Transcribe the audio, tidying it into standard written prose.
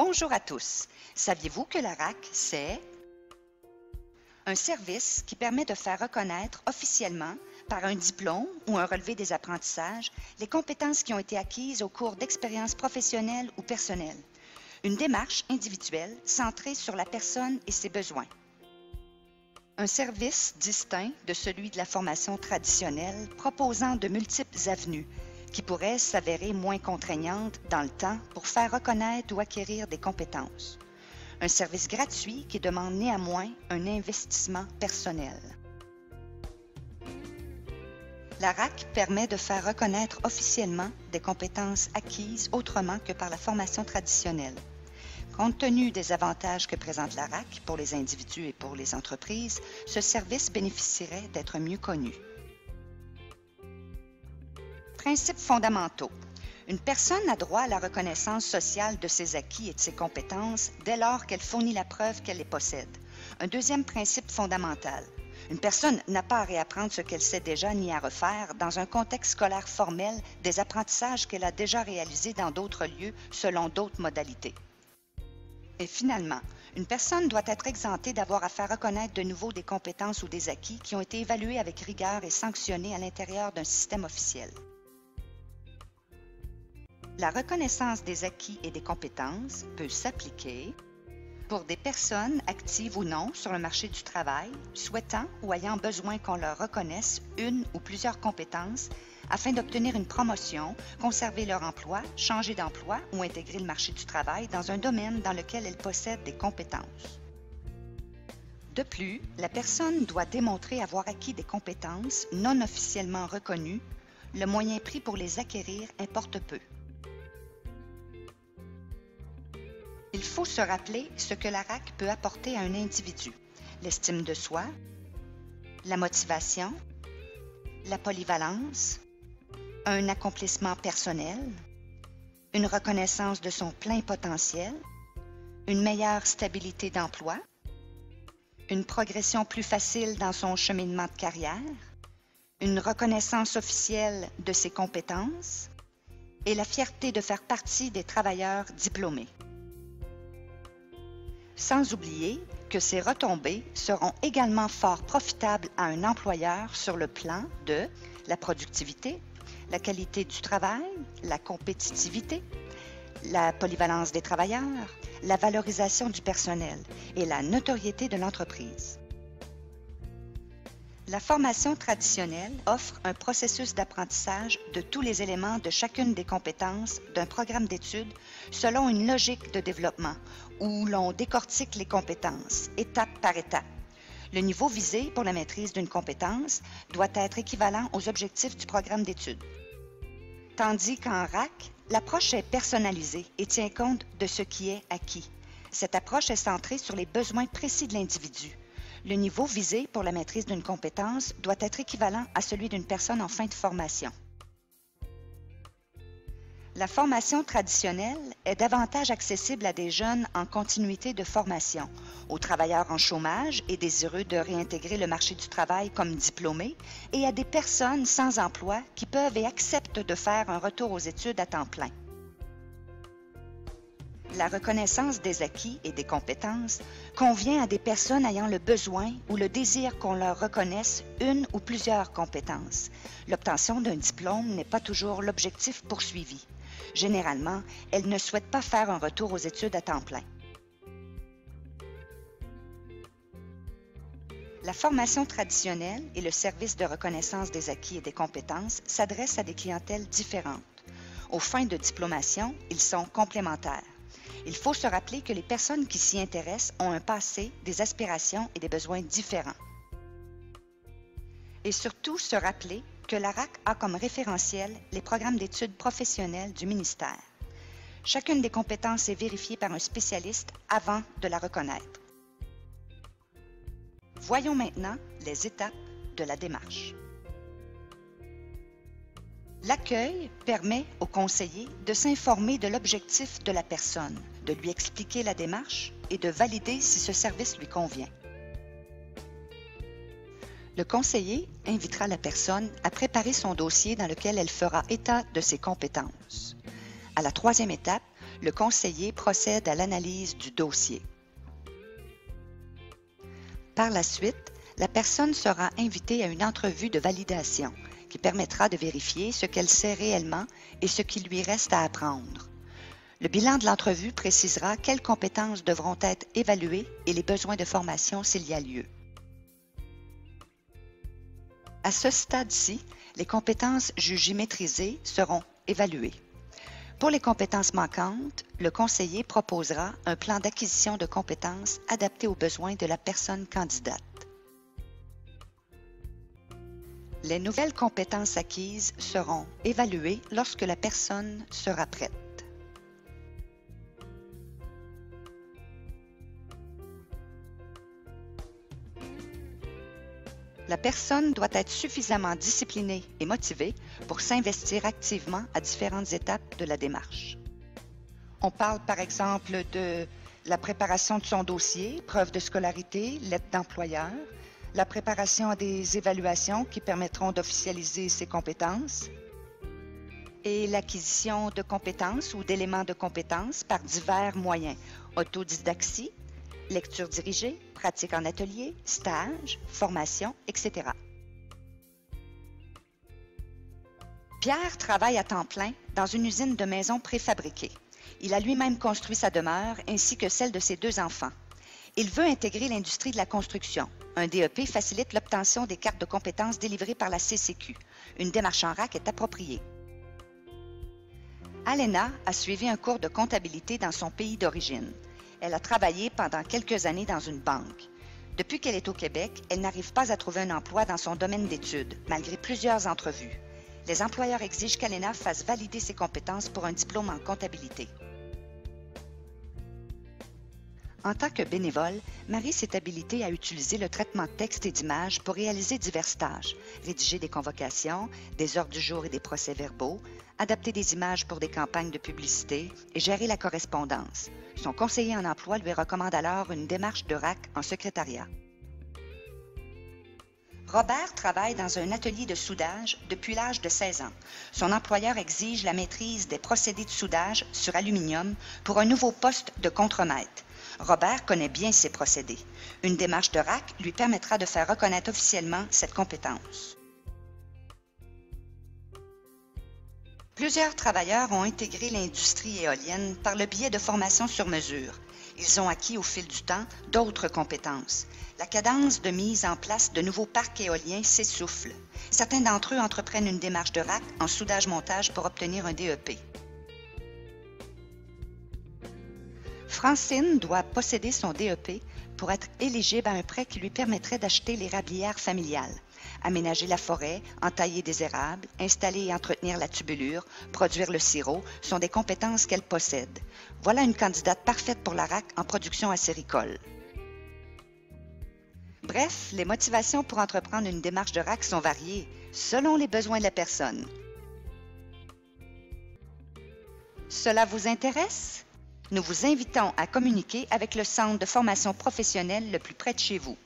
Bonjour à tous. Saviez-vous que la RAC, c'est un service qui permet de faire reconnaître officiellement, par un diplôme ou un relevé des apprentissages, les compétences qui ont été acquises au cours d'expériences professionnelles ou personnelles. Une démarche individuelle centrée sur la personne et ses besoins. Un service distinct de celui de la formation traditionnelle, proposant de multiples avenues, qui pourraient s'avérer moins contraignantes dans le temps pour faire reconnaître ou acquérir des compétences. Un service gratuit qui demande néanmoins un investissement personnel. La RAC permet de faire reconnaître officiellement des compétences acquises autrement que par la formation traditionnelle. Compte tenu des avantages que présente la RAC pour les individus et pour les entreprises, ce service bénéficierait d'être mieux connu. Principes fondamentaux. Une personne a droit à la reconnaissance sociale de ses acquis et de ses compétences dès lors qu'elle fournit la preuve qu'elle les possède. Un deuxième principe fondamental. Une personne n'a pas à réapprendre ce qu'elle sait déjà ni à refaire dans un contexte scolaire formel des apprentissages qu'elle a déjà réalisés dans d'autres lieux selon d'autres modalités. Et finalement, une personne doit être exemptée d'avoir à faire reconnaître de nouveau des compétences ou des acquis qui ont été évalués avec rigueur et sanctionnés à l'intérieur d'un système officiel. La reconnaissance des acquis et des compétences peut s'appliquer pour des personnes actives ou non sur le marché du travail, souhaitant ou ayant besoin qu'on leur reconnaisse une ou plusieurs compétences afin d'obtenir une promotion, conserver leur emploi, changer d'emploi ou intégrer le marché du travail dans un domaine dans lequel elles possèdent des compétences. De plus, la personne doit démontrer avoir acquis des compétences non officiellement reconnues. Le moyen pris pour les acquérir importe peu. Il faut se rappeler ce que la RAC peut apporter à un individu. L'estime de soi, la motivation, la polyvalence, un accomplissement personnel, une reconnaissance de son plein potentiel, une meilleure stabilité d'emploi, une progression plus facile dans son cheminement de carrière, une reconnaissance officielle de ses compétences et la fierté de faire partie des travailleurs diplômés. Sans oublier que ces retombées seront également fort profitables à un employeur sur le plan de la productivité, la qualité du travail, la compétitivité, la polyvalence des travailleurs, la valorisation du personnel et la notoriété de l'entreprise. La formation traditionnelle offre un processus d'apprentissage de tous les éléments de chacune des compétences d'un programme d'études selon une logique de développement où l'on décortique les compétences, étape par étape. Le niveau visé pour la maîtrise d'une compétence doit être équivalent aux objectifs du programme d'études. Tandis qu'en RAC, l'approche est personnalisée et tient compte de ce qui est acquis. Cette approche est centrée sur les besoins précis de l'individu. Le niveau visé pour la maîtrise d'une compétence doit être équivalent à celui d'une personne en fin de formation. La formation traditionnelle est davantage accessible à des jeunes en continuité de formation, aux travailleurs en chômage et désireux de réintégrer le marché du travail comme diplômés, et à des personnes sans emploi qui peuvent et acceptent de faire un retour aux études à temps plein. La reconnaissance des acquis et des compétences convient à des personnes ayant le besoin ou le désir qu'on leur reconnaisse une ou plusieurs compétences. L'obtention d'un diplôme n'est pas toujours l'objectif poursuivi. Généralement, elles ne souhaitent pas faire un retour aux études à temps plein. La formation traditionnelle et le service de reconnaissance des acquis et des compétences s'adressent à des clientèles différentes. Aux fins de diplomation, ils sont complémentaires. Il faut se rappeler que les personnes qui s'y intéressent ont un passé, des aspirations et des besoins différents. Et surtout se rappeler que la RAC a comme référentiel les programmes d'études professionnelles du ministère. Chacune des compétences est vérifiée par un spécialiste avant de la reconnaître. Voyons maintenant les étapes de la démarche. L'accueil permet au conseiller de s'informer de l'objectif de la personne, de lui expliquer la démarche et de valider si ce service lui convient. Le conseiller invitera la personne à préparer son dossier dans lequel elle fera état de ses compétences. À la troisième étape, le conseiller procède à l'analyse du dossier. Par la suite, la personne sera invitée à une entrevue de validation qui permettra de vérifier ce qu'elle sait réellement et ce qui lui reste à apprendre. Le bilan de l'entrevue précisera quelles compétences devront être évaluées et les besoins de formation s'il y a lieu. À ce stade-ci, les compétences jugées maîtrisées seront évaluées. Pour les compétences manquantes, le conseiller proposera un plan d'acquisition de compétences adapté aux besoins de la personne candidate. Les nouvelles compétences acquises seront évaluées lorsque la personne sera prête. La personne doit être suffisamment disciplinée et motivée pour s'investir activement à différentes étapes de la démarche. On parle par exemple de la préparation de son dossier, preuve de scolarité, lettre d'employeur, la préparation à des évaluations qui permettront d'officialiser ses compétences et l'acquisition de compétences ou d'éléments de compétences par divers moyens, autodidactie, lecture dirigée, pratique en atelier, stage, formation, etc. Pierre travaille à temps plein dans une usine de maisons préfabriquées. Il a lui-même construit sa demeure ainsi que celle de ses 2 enfants. Il veut intégrer l'industrie de la construction. Un DEP facilite l'obtention des cartes de compétences délivrées par la CCQ. Une démarche en RAC est appropriée. Alena a suivi un cours de comptabilité dans son pays d'origine. Elle a travaillé pendant quelques années dans une banque. Depuis qu'elle est au Québec, elle n'arrive pas à trouver un emploi dans son domaine d'études, malgré plusieurs entrevues. Les employeurs exigent qu'Alena fasse valider ses compétences pour un diplôme en comptabilité. En tant que bénévole, Marie s'est habilitée à utiliser le traitement de texte et d'images pour réaliser diverses tâches, rédiger des convocations, des ordres du jour et des procès-verbaux, adapter des images pour des campagnes de publicité et gérer la correspondance. Son conseiller en emploi lui recommande alors une démarche de RAC en secrétariat. Robert travaille dans un atelier de soudage depuis l'âge de 16 ans. Son employeur exige la maîtrise des procédés de soudage sur aluminium pour un nouveau poste de contremaître. Robert connaît bien ces procédés. Une démarche de RAC lui permettra de faire reconnaître officiellement cette compétence. Plusieurs travailleurs ont intégré l'industrie éolienne par le biais de formations sur mesure. Ils ont acquis au fil du temps d'autres compétences. La cadence de mise en place de nouveaux parcs éoliens s'essouffle. Certains d'entre eux entreprennent une démarche de RAC en soudage-montage pour obtenir un DEP. Francine doit posséder son DEP pour être éligible à un prêt qui lui permettrait d'acheter l'érablière familiale. Aménager la forêt, entailler des érables, installer et entretenir la tubulure, produire le sirop sont des compétences qu'elle possède. Voilà une candidate parfaite pour la RAC en production acéricole. Bref, les motivations pour entreprendre une démarche de RAC sont variées, selon les besoins de la personne. Cela vous intéresse? Nous vous invitons à communiquer avec le centre de formation professionnelle le plus près de chez vous.